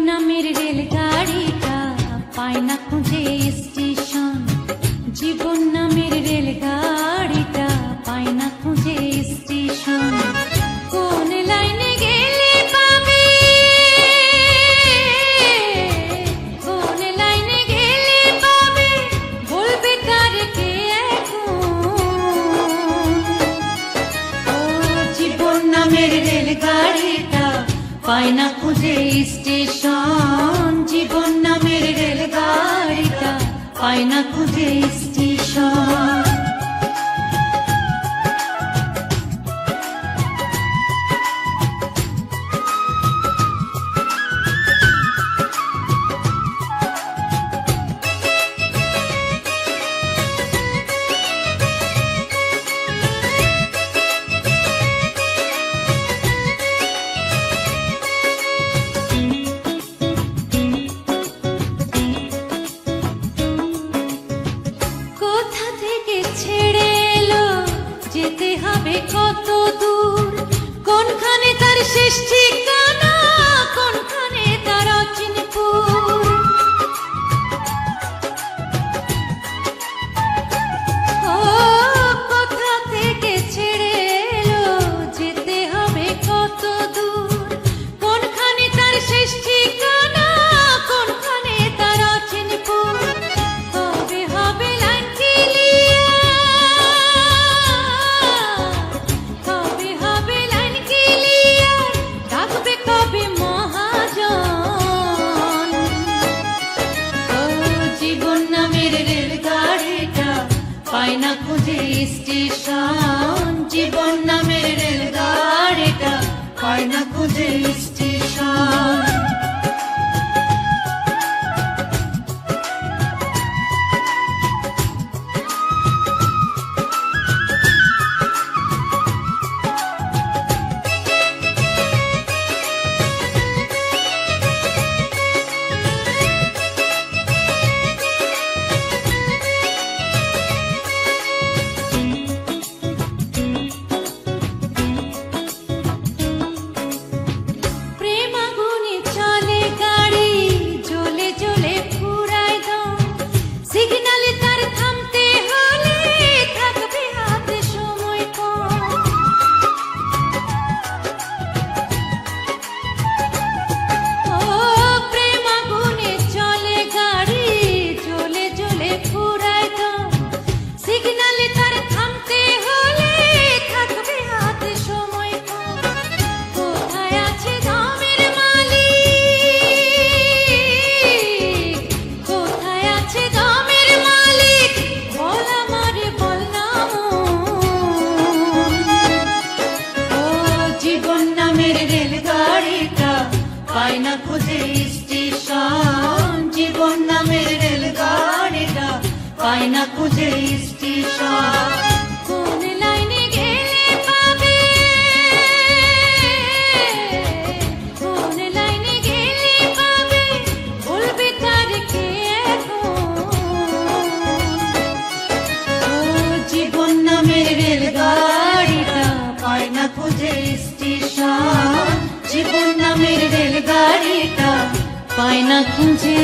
নামের রেলগাড়িটা পায় না খুঁজে স্টেশন। জীবন নামের রেলগাড়িটা পায় না খুঁজে স্টেশন। কোন লাইনে গেলে পাবে, কোন লাইনে গেলে পাবে, বলবে তার কে এখন? ও জীবন নামের রেলগাড়িটা পায় না খুঁজে স্টেশন। জীবন নামের রেলগাড়িটা পায় না খুঁজে স্টেশন। যেতে হবে কত দূর, কোনখানে তার শেষ ঠিকানা, কোনখানে তার অচিনপুর। ও কোথা থেকে ছেড়ে এলো, যেতে হবে কত দূর, কোনখানে তার শেষ ঠিকানা, কোনখানে তার অচিনপুর। কবে হবে লাইন ক্লিয়ার, পায় না খুঁজে স্টেশন। জীবন নামের রেলগাড়িটা পায় না খুঁজে স্টেশন। পায় না খুঁজে স্টেশন। জীবন নামের রেলগাড়িটা পায় না খুঁজে স্টেশন। কোন লাইনে গেলে পাবে, কোন লাইনে গেলে পাবে, বলবে তার কে এখন? ও জীবন নামের রেলগাড়িটা পায় না খুঁজে স্টেশন। জীবন নামের রেলগাড়িটা পায় না খুঁজে